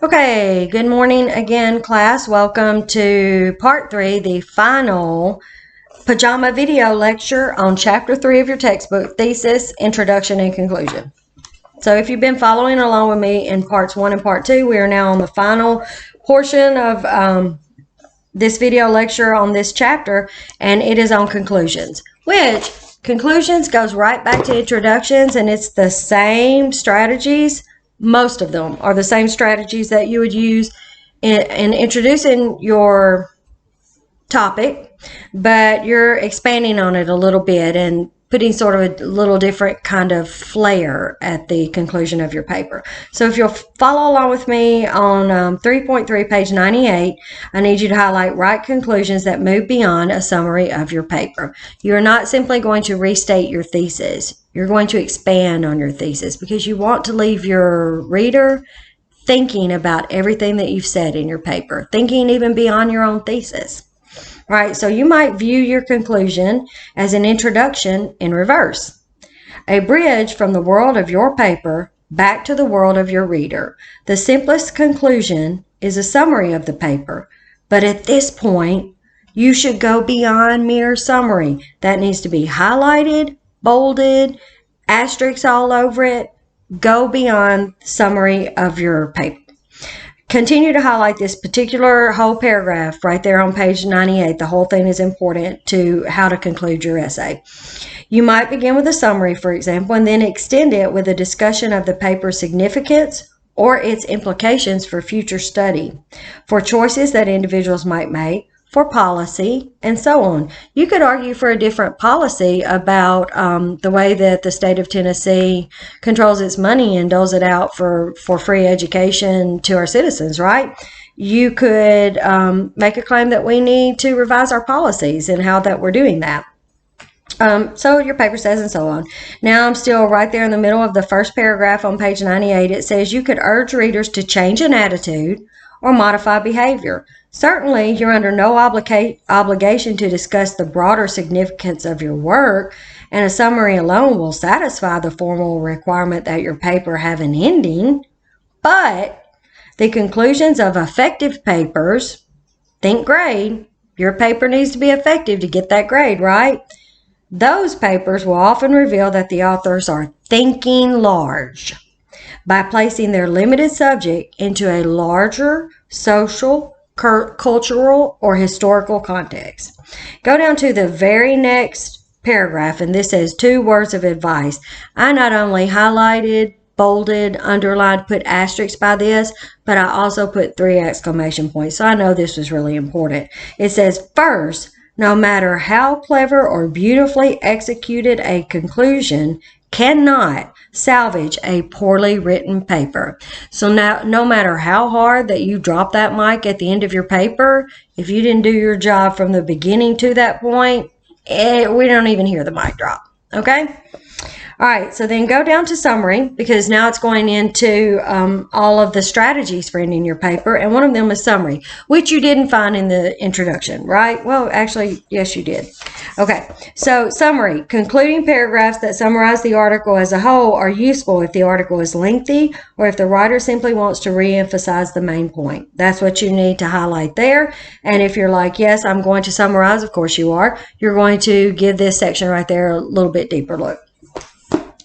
Okay, good morning again, class. Welcome to part 3, the final pajama video lecture on chapter 3 of your textbook, Thesis, Introduction and Conclusion. So if you've been following along with me in parts 1 and part 2, we are now on the final portion of this video lecture on this chapter, and it is on conclusions, which conclusions goes right back to introductions, and it's the same strategies. Most of them are the same strategies that you would use in introducing your topic, but you're expanding on it a little bit and putting sort of a little different kind of flair at the conclusion of your paper. So if you'll follow along with me on 3.3, page 98, I need you to highlight right conclusions that move beyond a summary of your paper. You're not simply going to restate your thesis. You're going to expand on your thesis because you want to leave your reader thinking about everything that you've said in your paper, thinking even beyond your own thesis. Right, so you might view your conclusion as an introduction in reverse, a bridge from the world of your paper back to the world of your reader. The simplest conclusion is a summary of the paper, but at this point, you should go beyond mere summary. That needs to be highlighted, bolded, asterisks all over it. Go beyond summary of your paper. Continue to highlight this particular whole paragraph right there on page 98. The whole thing is important to how to conclude your essay. You might begin with a summary, for example, and then extend it with a discussion of the paper's significance or its implications for future study, for choices that individuals might make, for policy, and so on. You could argue for a different policy about the way that the state of Tennessee controls its money and doles it out for free education to our citizens, right? You could make a claim that we need to revise our policies and how that we're doing that. So your paper says, and so on. Now I'm still right there in the middle of the first paragraph on page 98. It says you could urge readers to change an attitude or modify behavior. Certainly, you're under no obligation to discuss the broader significance of your work, and a summary alone will satisfy the formal requirement that your paper have an ending. But the conclusions of effective papers, think grade, your paper needs to be effective to get that grade, right? Those papers will often reveal that the authors are thinking large by placing their limited subject into a larger social, cultural, or historical context. Go down to the very next paragraph, and this says 2 words of advice. I not only highlighted, bolded, underlined, put asterisks by this, but I also put 3 exclamation points. So I know this was really important. It says, first, no matter how clever or beautifully executed a conclusion cannot salvage a poorly written paper. So now, no matter how hard that you drop that mic at the end of your paper, if you didn't do your job from the beginning to that point, we don't even hear the mic drop. Okay? All right, so then go down to summary, because now it's going into all of the strategies for ending your paper, and one of them is summary, which you didn't find in the introduction, right? Well, actually, yes, you did. Okay, so summary. Concluding paragraphs that summarize the article as a whole are useful if the article is lengthy or if the writer simply wants to re-emphasize the main point. That's what you need to highlight there. And if you're like, yes, I'm going to summarize, of course you are, you're going to give this section right there a little bit deeper look.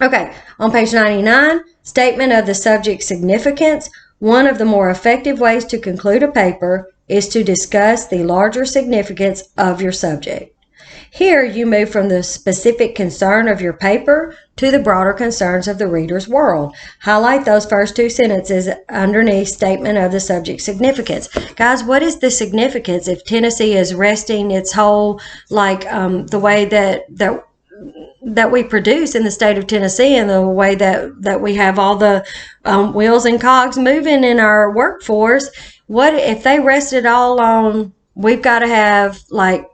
Okay, on page 99, statement of the subject's significance. One of the more effective ways to conclude a paper is to discuss the larger significance of your subject. Here, you move from the specific concern of your paper to the broader concerns of the reader's world. Highlight those first 2 sentences underneath statement of the subject's significance. Guys, what is the significance if Tennessee is resting its whole, the way that we produce in the state of Tennessee, and the way that we have all the wheels and cogs moving in our workforce? What if they rested all on, we've got to have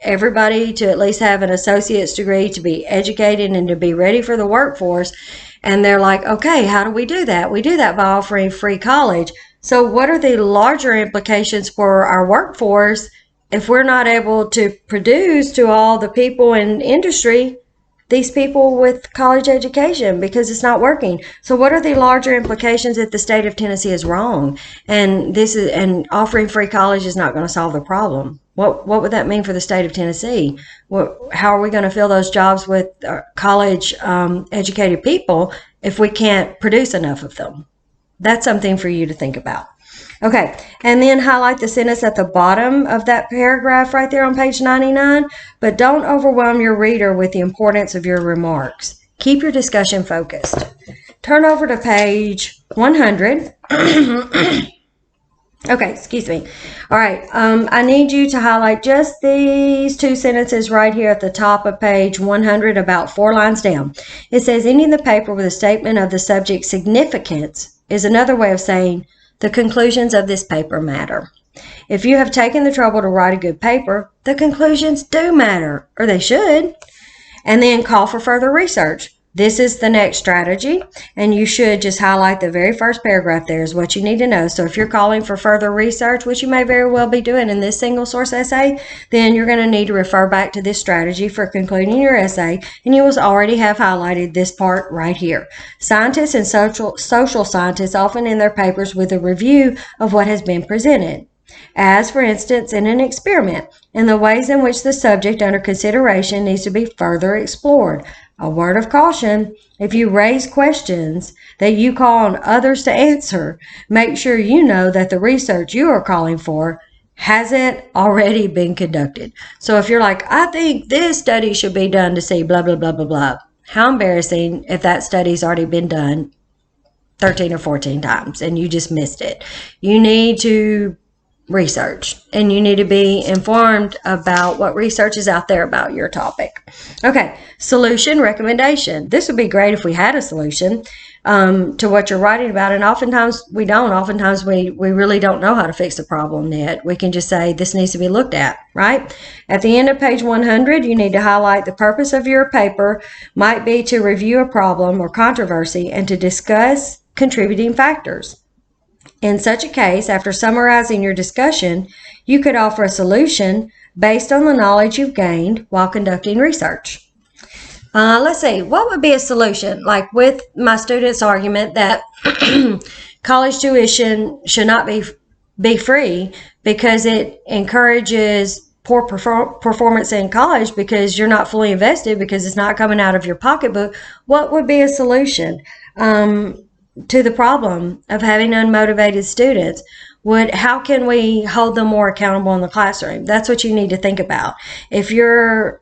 everybody to at least have an associate's degree to be educated and to be ready for the workforce, and they're like, okay, how do we do that? We do that by offering free college. So what are the larger implications for our workforce if we're not able to produce to all the people in industry these people with college education because it's not working. So what are the larger implications if the state of Tennessee is wrong? And offering free college is not going to solve the problem. What would that mean for the state of Tennessee? How are we going to fill those jobs with college educated people if we can't produce enough of them? That's something for you to think about. Okay, and then highlight the sentence at the bottom of that paragraph right there on page 99, but don't overwhelm your reader with the importance of your remarks. Keep your discussion focused. Turn over to page 100. Okay, excuse me. All right, I need you to highlight just these two sentences right here at the top of page 100, about 4 lines down. It says, ending the paper with a statement of the subject's significance is another way of saying the conclusions of this paper matter. If you have taken the trouble to write a good paper, the conclusions do matter, or they should. And then call for further research. This is the next strategy, and you should just highlight the very first paragraph there is what you need to know. So if you're calling for further research, which you may very well be doing in this single source essay, then you're going to need to refer back to this strategy for concluding your essay, and you will already have highlighted this part right here. Scientists and social scientists often end their papers with a review of what has been presented, as for instance in an experiment, and the ways in which the subject under consideration needs to be further explored. A word of caution, if you raise questions that you call on others to answer, make sure you know that the research you are calling for hasn't already been conducted. So if you're like, I think this study should be done to see blah, blah, blah, blah, blah. How embarrassing if that study's already been done 13 or 14 times and you just missed it. You need to research, and you need to be informed about what research is out there about your topic. Okay, solution recommendation. This would be great if we had a solution to what you're writing about, and oftentimes we don't. Oftentimes we really don't know how to fix the problem yet. We can just say this needs to be looked at, right? At the end of page 100, you need to highlight the purpose of your paper might be to review a problem or controversy and to discuss contributing factors. In such a case, after summarizing your discussion, you could offer a solution based on the knowledge you've gained while conducting research. Let's see, what would be a solution? Like with my students' argument that college tuition should not be free because it encourages poor performance in college because you're not fully invested because it's not coming out of your pocketbook. What would be a solution to the problem of having unmotivated students? How can we hold them more accountable in the classroom? That's what you need to think about. If you're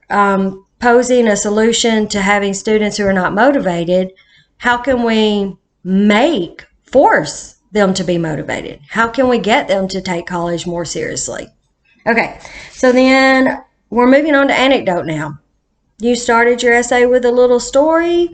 posing a solution to having students who are not motivated, how can we force them to be motivated? How can we get them to take college more seriously? Okay, so then we're moving on to anecdote now. You started your essay with a little story.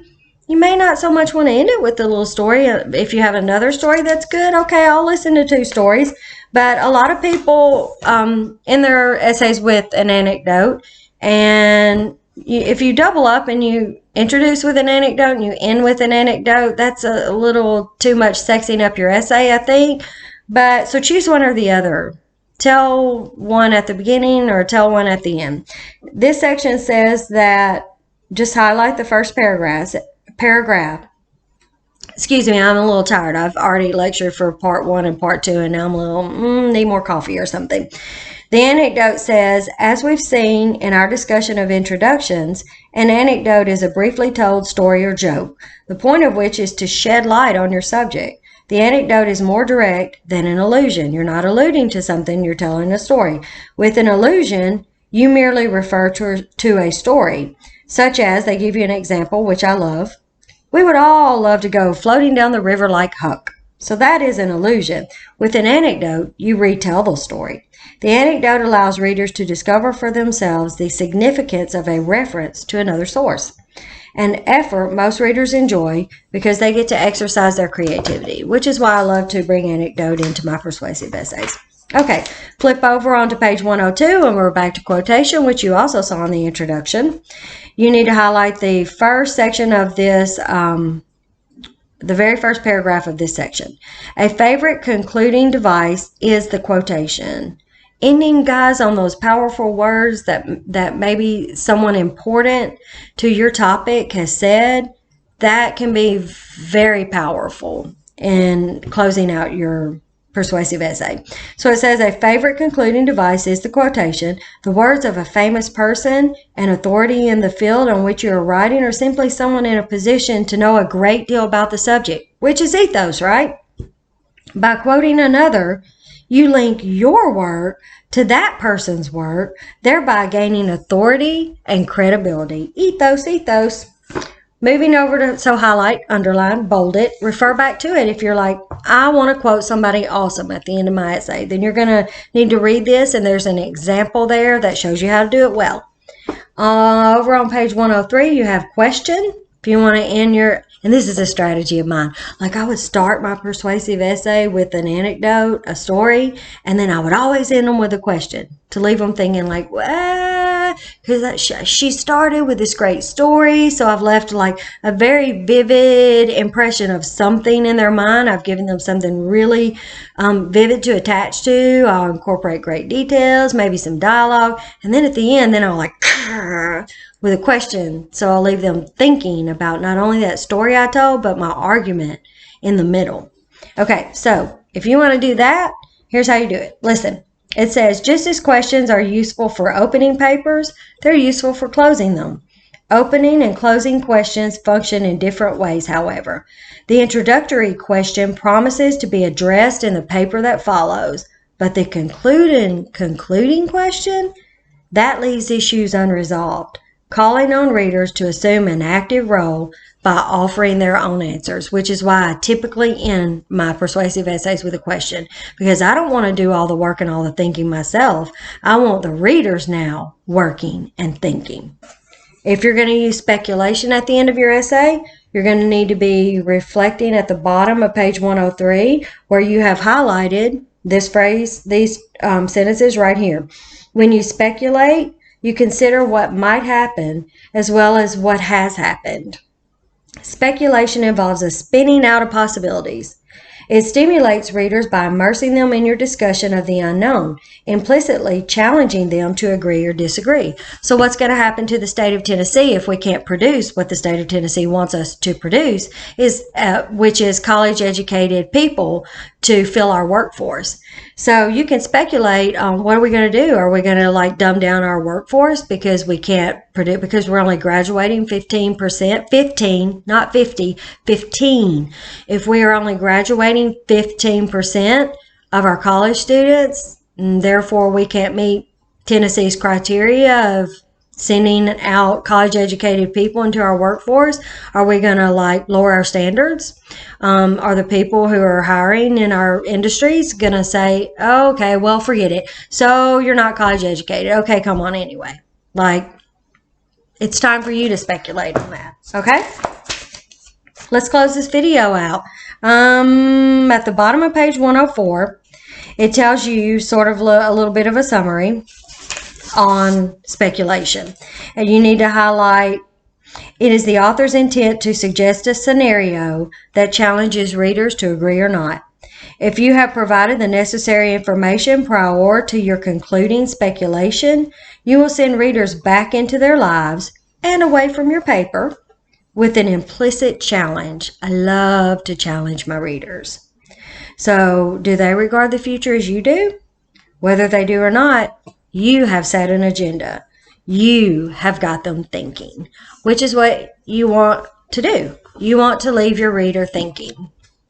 You may not so much want to end it with a little story. If you have another story that's good, okay, I'll listen to 2 stories. But a lot of people end their essays with an anecdote. And if you double up and you introduce with an anecdote and you end with an anecdote, that's a little too much sexing up your essay, I think. But so choose one or the other. Tell one at the beginning or tell one at the end. This section says that just highlight the first paragraph. Excuse me, I'm a little tired. I've already lectured for part 1 and part 2, and now I'm a little, need more coffee or something. The anecdote says, as we've seen in our discussion of introductions, an anecdote is a briefly told story or joke, the point of which is to shed light on your subject. The anecdote is more direct than an allusion. You're not alluding to something, you're telling a story. With an allusion, you merely refer to a story, such as, they give you an example, which I love. We would all love to go floating down the river like Huck. So that is an allusion. With an anecdote, you retell the story. The anecdote allows readers to discover for themselves the significance of a reference to another source. An effort most readers enjoy because they get to exercise their creativity, which is why I love to bring anecdote into my persuasive essays. Okay, flip over onto page 102 and we're back to quotation, which you also saw in the introduction. You need to highlight the first section of this, the very first paragraph of this section. A favorite concluding device is the quotation. ending, guys, on those powerful words that maybe someone important to your topic has said, that can be very powerful in closing out your persuasive essay. So it says, a favorite concluding device is the quotation. The words of a famous person, an authority in the field on which you are writing, or simply someone in a position to know a great deal about the subject, which is ethos, right? By quoting another, you link your work to that person's work, thereby gaining authority and credibility. Ethos, ethos. Moving over to, so highlight, underline, bold it, refer back to it. If you're like, I want to quote somebody awesome at the end of my essay, then you're going to need to read this, and there's an example there that shows you how to do it well. Over on page 103, you have question. If you want to end your, and this is a strategy of mine, like I would start my persuasive essay with an anecdote, a story, and then I would always end them with a question to leave them thinking like, because she started with this great story, so I've left like a very vivid impression of something in their mind. I've given them something really vivid to attach to. I'll incorporate great details, maybe some dialogue, and then at the end, then I'll like with a question, so I'll leave them thinking about not only that story I told, but my argument in the middle. Okay, so if you want to do that, here's how you do it. Listen. It says, just as questions are useful for opening papers, they're useful for closing them. Opening and closing questions function in different ways, however. The introductory question promises to be addressed in the paper that follows, but the concluding question, that leaves issues unresolved, calling on readers to assume an active role by offering their own answers, which is why I typically end my persuasive essays with a question, because I don't want to do all the work and all the thinking myself. I want the readers now working and thinking. If you're going to use speculation at the end of your essay, you're going to need to be reflecting at the bottom of page 103, where you have highlighted this phrase, these sentences right here. When you speculate, you consider what might happen as well as what has happened. Speculation involves a spinning out of possibilities. It stimulates readers by immersing them in your discussion of the unknown, implicitly challenging them to agree or disagree. So what's going to happen to the state of Tennessee if we can't produce what the state of Tennessee wants us to produce, which is college-educated people to fill our workforce? So you can speculate on what are we going to do? Are we going to like dumb down our workforce because we can't produce, because we're only graduating 15%, 15, not 50, 15. If we are only graduating 15% of our college students, and therefore we can't meet Tennessee's criteria of sending out college-educated people into our workforce, are we going to like lower our standards? Are the people who are hiring in our industries going to say, oh, okay, well, forget it. So you're not college-educated. Okay, come on anyway. Like, it's time for you to speculate on that. Okay? Let's close this video out. At the bottom of page 104, it tells you sort of a little bit of a summary on speculation. And you need to highlight, it is the author's intent to suggest a scenario that challenges readers to agree or not. If you have provided the necessary information prior to your concluding speculation, you will send readers back into their lives and away from your paper with an implicit challenge. I love to challenge my readers. So, do they regard the future as you do? Whether they do or not, you have set an agenda. You have got them thinking, which is what you want to do. You want to leave your reader thinking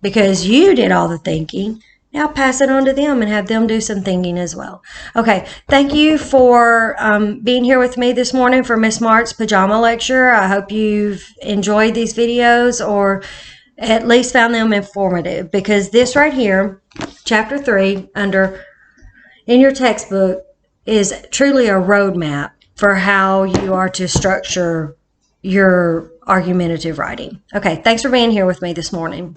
because you did all the thinking. Now pass it on to them and have them do some thinking as well. Okay, thank you for being here with me this morning for Miss Mart's pajama lecture. I hope you've enjoyed these videos or at least found them informative, because this right here, chapter 3, in your textbook, is truly a roadmap for how you are to structure your argumentative writing. Okay, thanks for being here with me this morning.